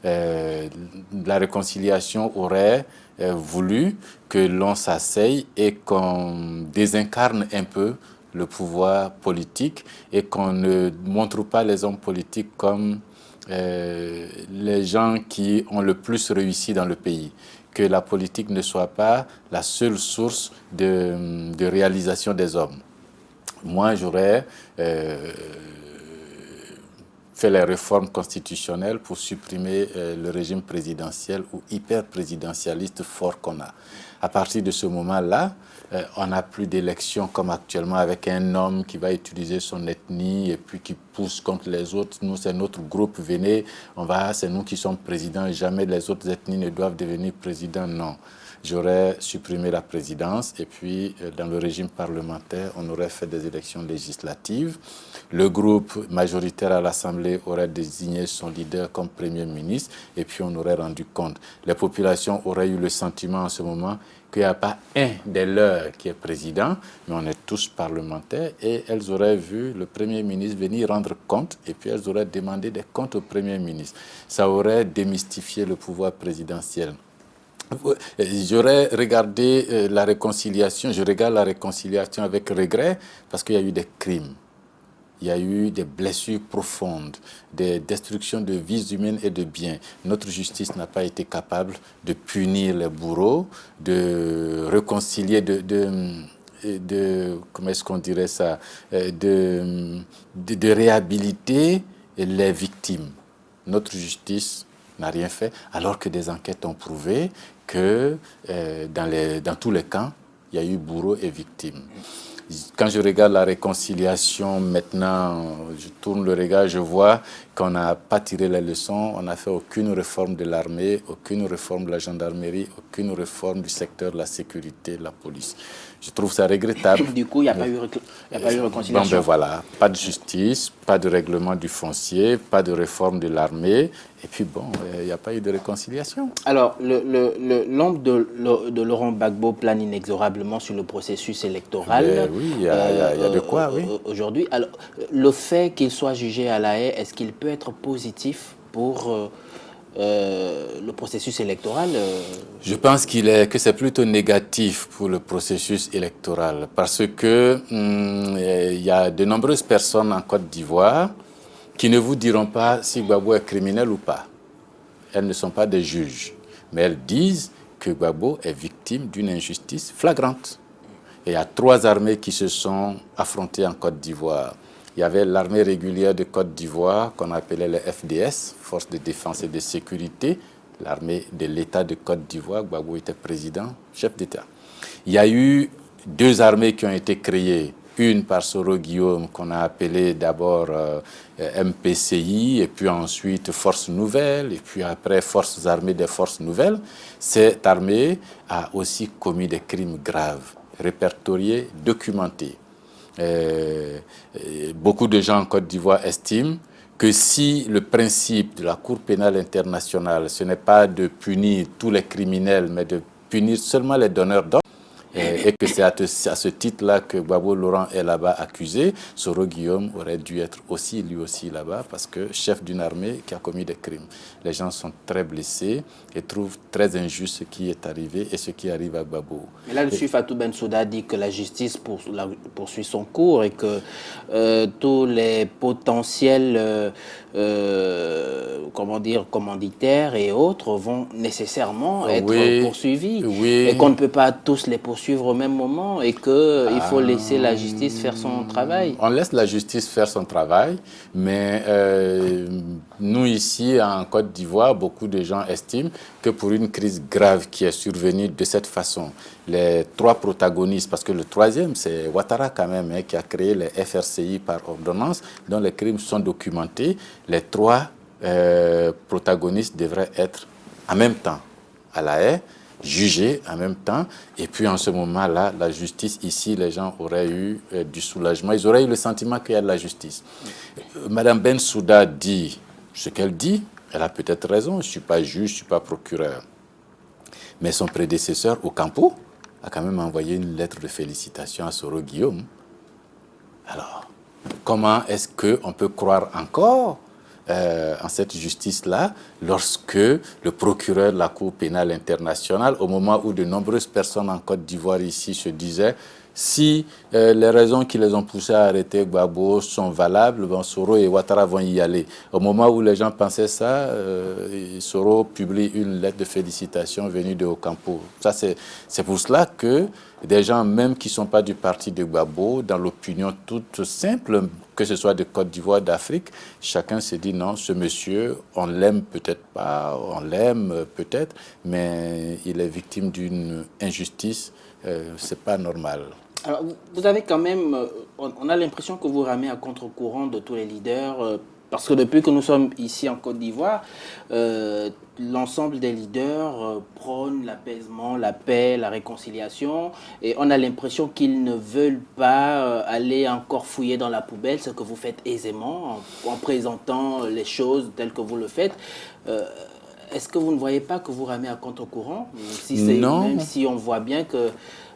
La réconciliation aurait voulu que l'on s'asseye et qu'on désincarne un peu le pouvoir politique et qu'on ne montre pas les hommes politiques comme les gens qui ont le plus réussi dans le pays. Que la politique ne soit pas la seule source de réalisation des hommes. Moi, j'aurais fait les réformes constitutionnelles pour supprimer le régime présidentiel ou hyper-présidentialiste fort qu'on a. À partir de ce moment-là, on n'a plus d'élections comme actuellement avec un homme qui va utiliser son ethnie et puis qui pousse contre les autres. Nous, c'est notre groupe, venez, c'est nous qui sommes présidents, jamais les autres ethnies ne doivent devenir présidents, non. J'aurais supprimé la présidence et puis dans le régime parlementaire, on aurait fait des élections législatives. Le groupe majoritaire à l'Assemblée aurait désigné son leader comme Premier ministre et puis on aurait rendu compte. Les populations auraient eu le sentiment en ce moment qu'il n'y a pas un des leurs qui est président, mais on est tous parlementaires et elles auraient vu le Premier ministre venir rendre compte et puis elles auraient demandé des comptes au Premier ministre. Ça aurait démystifié le pouvoir présidentiel. J'aurais regardé la réconciliation, je regarde la réconciliation avec regret parce qu'il y a eu des crimes. Il y a eu des blessures profondes, des destructions de vies humaines et de biens. Notre justice n'a pas été capable de punir les bourreaux, de réconcilier, comment est-ce qu'on dirait ça, de réhabiliter les victimes. Notre justice n'a rien fait, alors que des enquêtes ont prouvé que dans tous les camps, il y a eu bourreaux et victimes. Quand je regarde la réconciliation, maintenant, je tourne le regard, je vois qu'on n'a pas tiré les leçons, on n'a fait aucune réforme de l'armée, aucune réforme de la gendarmerie, aucune réforme du secteur de la sécurité, de la police. Je trouve ça regrettable. Du coup, il n'y a pas eu réconciliation. Bon, ben voilà, pas de justice, pas de règlement du foncier, pas de réforme de l'armée, et puis bon, il n'y a pas eu de réconciliation. Alors, l'ombre de Laurent Gbagbo plane inexorablement sur le processus électoral. Ben oui, il y a de quoi, oui. Aujourd'hui, alors, le fait qu'il soit jugé à La Haye, est-ce qu'il peut être positif pour le processus électoral? Je pense que c'est plutôt négatif pour le processus électoral parce que il y a de nombreuses personnes en Côte d'Ivoire qui ne vous diront pas si Gbagbo est criminel ou pas. Elles ne sont pas des juges, mais elles disent que Gbagbo est victime d'une injustice flagrante. Et il y a 3 armées qui se sont affrontées en Côte d'Ivoire. Il y avait l'armée régulière de Côte d'Ivoire qu'on appelait les FDS, Forces de défense et de sécurité, l'armée de l'État de Côte d'Ivoire. Gbagbo était président, chef d'État. Il y a eu 2 armées qui ont été créées. Une par Soro Guillaume, qu'on a appelée d'abord MPCI, et puis ensuite Forces Nouvelles, et puis après Forces Armées des Forces Nouvelles. Cette armée a aussi commis des crimes graves, répertoriés, documentés. Beaucoup de gens en Côte d'Ivoire estiment que si le principe de la Cour pénale internationale, ce n'est pas de punir tous les criminels, mais de punir seulement les donneurs d'ordre, et que c'est à ce titre-là que Gbagbo Laurent est là-bas accusé, Soro Guillaume aurait dû être aussi, lui aussi, là-bas, parce que chef d'une armée qui a commis des crimes. Les gens sont très blessés et trouvent très injuste ce qui est arrivé et ce qui arrive à Gbagbo. Mais là, le Fatou Bensouda dit que la justice poursuit son cours et que tous les potentiels commanditaires et autres vont nécessairement être poursuivis. Oui. Et qu'on ne peut pas tous les poursuivre au même moment et qu'il faut laisser la justice faire son travail. On laisse la justice faire son travail, mais nous ici en Côte d'Ivoire, beaucoup de gens estiment que pour une crise grave qui est survenue de cette façon, les 3 protagonistes, parce que le 3e c'est Ouattara quand même, qui a créé les FRCI par ordonnance, dont les crimes sont documentés, les 3 protagonistes devraient être en même temps à La Haye, jugés en même temps, et puis en ce moment-là, la justice ici, les gens auraient eu du soulagement, ils auraient eu le sentiment qu'il y a de la justice. Madame Bensouda dit ce qu'elle dit, elle a peut-être raison, je ne suis pas juge, je ne suis pas procureur. Mais son prédécesseur, Ocampo, a quand même envoyé une lettre de félicitations à Soro Guillaume. Alors, comment est-ce qu'on peut croire encore en cette justice-là, lorsque le procureur de la Cour pénale internationale, au moment où de nombreuses personnes en Côte d'Ivoire ici se disaient si les raisons qui les ont poussés à arrêter Gbagbo sont valables, Soro et Ouattara vont y aller. Au moment où les gens pensaient ça, Soro publie une lettre de félicitations venue de Ocampo. Ça, c'est pour cela que des gens, même qui ne sont pas du parti de Gbagbo, dans l'opinion toute simple, que ce soit de Côte d'Ivoire, d'Afrique, chacun se dit non, ce monsieur, on l'aime peut-être pas, on l'aime peut-être, mais il est victime d'une injustice, c'est pas normal. Alors, vous avez quand même, on a l'impression que vous ramez à contre-courant de tous les leaders, parce que depuis que nous sommes ici en Côte d'Ivoire, l'ensemble des leaders prônent l'apaisement, la paix, la réconciliation, et on a l'impression qu'ils ne veulent pas aller encore fouiller dans la poubelle, ce que vous faites aisément, en présentant les choses telles que vous le faites. Est-ce que vous ne voyez pas que vous ramez à contre-courant, Non. Même si on voit bien que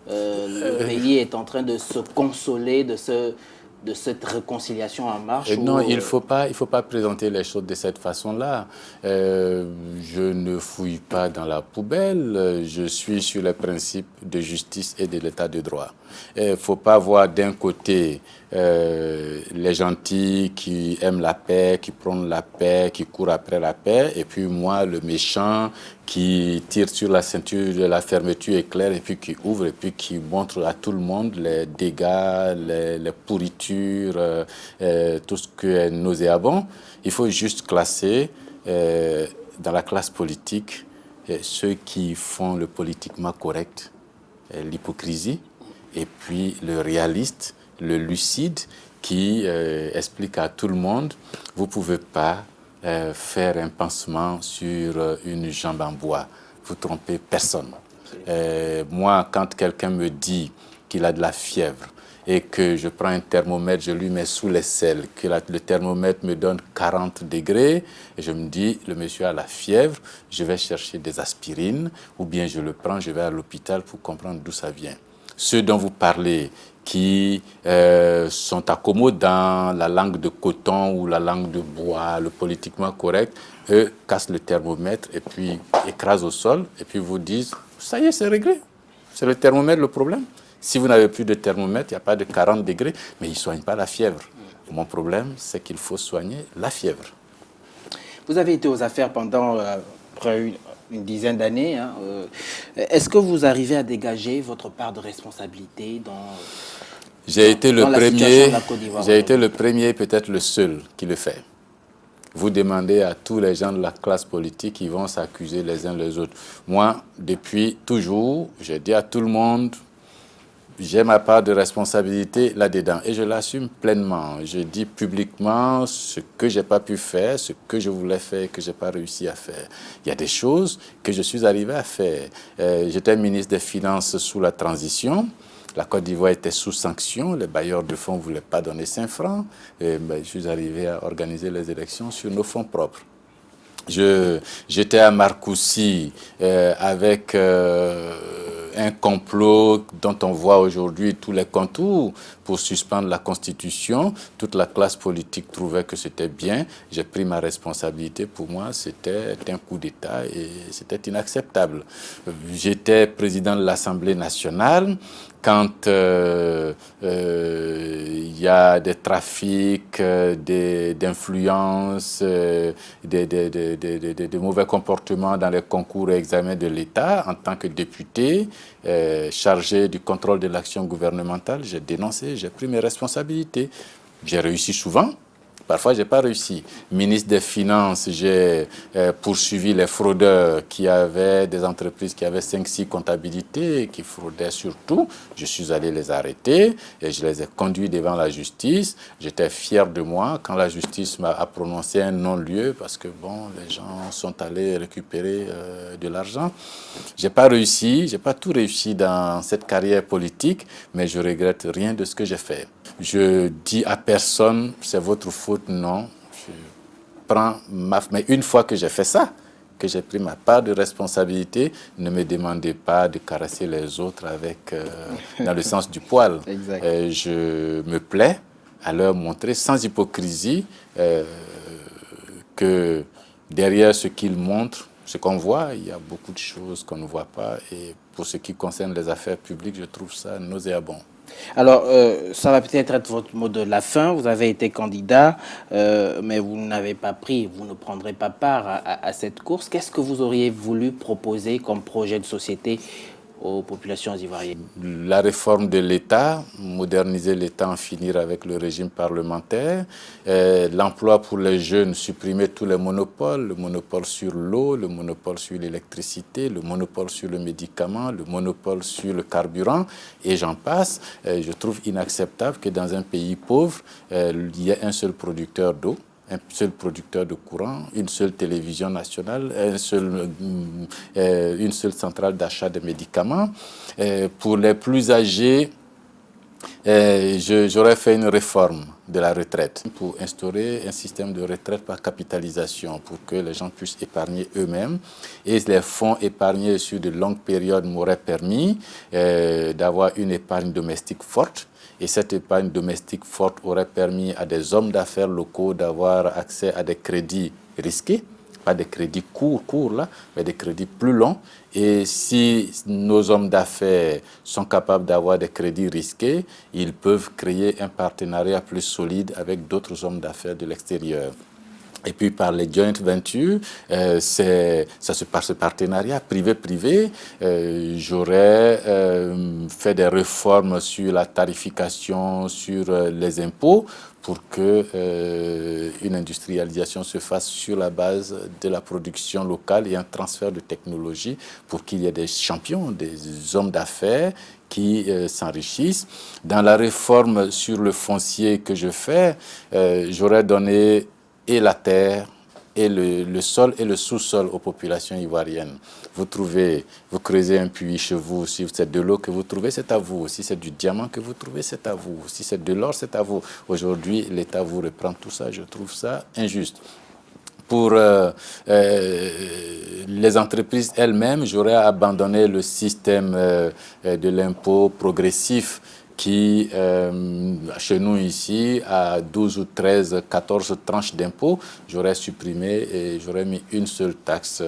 le pays est en train de se consoler de cette réconciliation en marche. Non, il ne faut pas présenter les choses de cette façon-là. Je ne fouille pas dans la poubelle, je suis sur les principes de justice et de l'état de droit. Il ne faut pas voir d'un côté les gentils qui aiment la paix, qui prônent la paix, qui courent après la paix, et puis moi, le méchant, qui tire sur la ceinture de la fermeture éclair, et puis qui ouvre, et puis qui montre à tout le monde les dégâts, les pourritures, tout ce qui est nauséabond. Il faut juste classer dans la classe politique ceux qui font le politiquement correct, l'hypocrisie, et puis le réaliste, le lucide, qui explique à tout le monde, vous ne pouvez pas faire un pansement sur une jambe en bois. Vous trompez personne. Moi, quand quelqu'un me dit qu'il a de la fièvre et que je prends un thermomètre, je lui mets sous l'aisselle, que le thermomètre me donne 40 degrés, et je me dis, le monsieur a la fièvre, je vais chercher des aspirines, ou bien je le prends, je vais à l'hôpital pour comprendre d'où ça vient. Ceux dont vous parlez, qui sont accommodes dans la langue de coton ou la langue de bois, le politiquement correct, eux cassent le thermomètre et puis écrasent au sol et puis vous disent, ça y est, c'est réglé. C'est le thermomètre le problème. Si vous n'avez plus de thermomètre, il n'y a pas de 40 degrés, mais ils ne soignent pas la fièvre. Mon problème, c'est qu'il faut soigner la fièvre. Vous avez été aux affaires pendant près une dizaine d'années. Hein. Est-ce que vous arrivez à dégager votre part de responsabilité dans J'ai été le la situation de la Côte d'Ivoire? J'ai été le premier, peut-être le seul qui le fait. Vous demandez à tous les gens de la classe politique, ils vont s'accuser les uns les autres. Moi, depuis toujours, j'ai dit à tout le monde, j'ai ma part de responsabilité là-dedans et je l'assume pleinement. Je dis publiquement ce que je n'ai pas pu faire, ce que je voulais faire et que je n'ai pas réussi à faire. Il y a des choses que je suis arrivé à faire. J'étais ministre des Finances sous la transition. La Côte d'Ivoire était sous sanction, les bailleurs de fonds ne voulaient pas donner 5 francs. Et je suis arrivé à organiser les élections sur nos fonds propres. J'étais à Marcoussis avec un complot dont on voit aujourd'hui tous les contours pour suspendre la Constitution. Toute la classe politique trouvait que c'était bien. J'ai pris ma responsabilité. Pour moi, c'était un coup d'État et c'était inacceptable. J'étais président de l'Assemblée nationale. Quand il y a des trafics, d'influence, des mauvais comportements dans les concours et examens de l'État, en tant que député chargé du contrôle de l'action gouvernementale, j'ai dénoncé, j'ai pris mes responsabilités. J'ai réussi souvent. Parfois, je n'ai pas réussi. Ministre des Finances, j'ai poursuivi les fraudeurs qui avaient des entreprises qui avaient 5-6 comptabilités, qui fraudaient surtout. Je suis allé les arrêter et je les ai conduits devant la justice. J'étais fier de moi quand la justice m'a prononcé un non-lieu parce que bon, les gens sont allés récupérer de l'argent. Je n'ai pas réussi, je n'ai pas tout réussi dans cette carrière politique, mais je regrette rien de ce que j'ai fait. Je dis à personne, c'est votre faute, non. Je prends mais une fois que j'ai fait ça, que j'ai pris ma part de responsabilité, ne me demandez pas de caresser les autres avec, dans le sens du poil. Je me plais à leur montrer sans hypocrisie que derrière ce qu'ils montrent, ce qu'on voit, il y a beaucoup de choses qu'on ne voit pas. Et pour ce qui concerne les affaires publiques, je trouve ça nauséabond. Alors, ça va peut-être être votre mot de la fin. Vous avez été candidat, mais vous n'avez pas pris, vous ne prendrez pas part à cette course. Qu'est-ce que vous auriez voulu proposer comme projet de société aux populations ivoiriennes? La réforme de l'État, moderniser l'État, en finir avec le régime parlementaire, l'emploi pour les jeunes, supprimer tous les monopoles, le monopole sur l'eau, le monopole sur l'électricité, le monopole sur le médicament, le monopole sur le carburant, et j'en passe. Je trouve inacceptable que dans un pays pauvre, il y ait un seul producteur d'eau, un seul producteur de courant, une seule télévision nationale, une seule centrale d'achat de médicaments. Pour les plus âgés, j'aurais fait une réforme de la retraite pour instaurer un système de retraite par capitalisation pour que les gens puissent épargner eux-mêmes. Et les fonds épargnés sur de longues périodes m'auraient permis d'avoir une épargne domestique forte. Et cette épargne domestique forte aurait permis à des hommes d'affaires locaux d'avoir accès à des crédits risqués, pas des crédits courts là, mais des crédits plus longs. Et si nos hommes d'affaires sont capables d'avoir des crédits risqués, ils peuvent créer un partenariat plus solide avec d'autres hommes d'affaires de l'extérieur. Et puis par les joint ventures, ça se passe ce partenariat privé-privé. J'aurais fait des réformes sur la tarification, sur les impôts, pour que une industrialisation se fasse sur la base de la production locale et un transfert de technologie pour qu'il y ait des champions, des hommes d'affaires qui s'enrichissent. Dans la réforme sur le foncier que je fais, j'aurais donné et la terre, et le sol et le sous-sol aux populations ivoiriennes. Vous creusez un puits chez vous, si c'est de l'eau que vous trouvez, c'est à vous. Si c'est du diamant que vous trouvez, c'est à vous. Si c'est de l'or, c'est à vous. Aujourd'hui, l'État vous reprend tout ça, je trouve ça injuste. Pour les entreprises elles-mêmes, j'aurais abandonné le système de l'impôt progressif qui, chez nous ici, à 12 ou 13, 14 tranches d'impôts, j'aurais supprimé et j'aurais mis une seule taxe,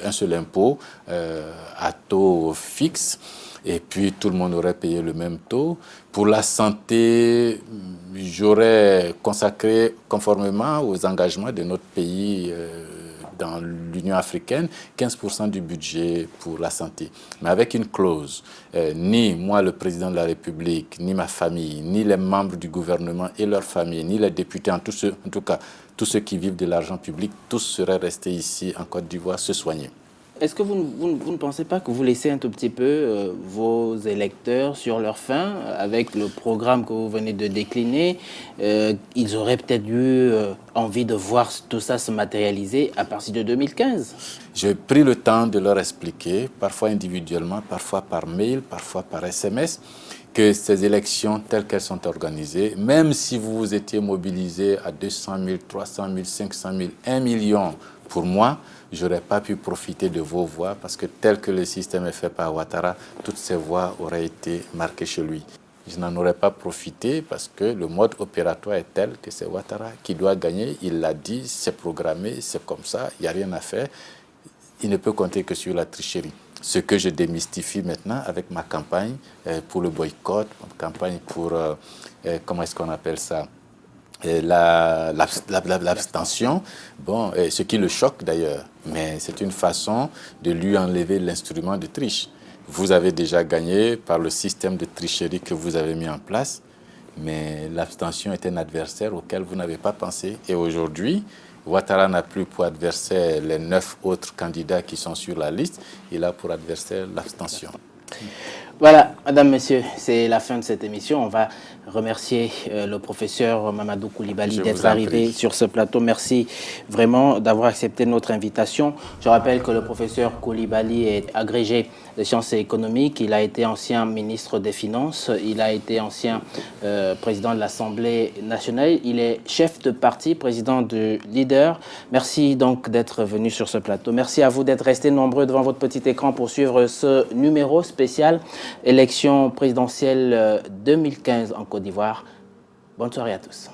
un seul impôt à taux fixe. Et puis tout le monde aurait payé le même taux. Pour la santé, j'aurais consacré, conformément aux engagements de notre pays dans l'Union africaine, 15% du budget pour la santé. Mais avec une clause, ni moi, le président de la République, ni ma famille, ni les membres du gouvernement et leurs familles, ni les députés, en tout cas, tous ceux qui vivent de l'argent public, tous seraient restés ici en Côte d'Ivoire se soigner. Est-ce que vous ne pensez pas que vous laissez un tout petit peu vos électeurs sur leur faim avec le programme que vous venez de décliner? Ils auraient peut-être eu envie de voir tout ça se matérialiser à partir de 2015. J'ai pris le temps de leur expliquer, parfois individuellement, parfois par mail, parfois par SMS, que ces élections telles qu'elles sont organisées, même si vous vous étiez mobilisé à 200 000, 300 000, 500 000, 1 million pour moi, je n'aurais pas pu profiter de vos voix parce que tel que le système est fait par Ouattara, toutes ces voix auraient été marquées chez lui. Je n'en aurais pas profité parce que le mode opératoire est tel que c'est Ouattara qui doit gagner. Il l'a dit, c'est programmé, c'est comme ça, il n'y a rien à faire. Il ne peut compter que sur la tricherie. Ce que je démystifie maintenant avec ma campagne pour le boycott, ma campagne pour, comment est-ce qu'on appelle ça, l'abstention, bon, ce qui le choque d'ailleurs, mais c'est une façon de lui enlever l'instrument de triche. Vous avez déjà gagné par le système de tricherie que vous avez mis en place, mais l'abstention est un adversaire auquel vous n'avez pas pensé. Et aujourd'hui, Ouattara n'a plus pour adversaire les 9 autres candidats qui sont sur la liste, il a pour adversaire l'abstention. Voilà, mesdames, messieurs, c'est la fin de cette émission. On va remercier le professeur Mamadou Coulibaly d'être arrivé sur ce plateau. Merci vraiment d'avoir accepté notre invitation. Je rappelle que le professeur Coulibaly est agrégé de sciences économiques. Il a été ancien ministre des Finances. Il a été ancien président de l'Assemblée nationale. Il est chef de parti, président de Leader. Merci donc d'être venu sur ce plateau. Merci à vous d'être restés nombreux devant votre petit écran pour suivre ce numéro spécial élection présidentielle 2015 en Côte d'Ivoire. Bonne soirée à tous.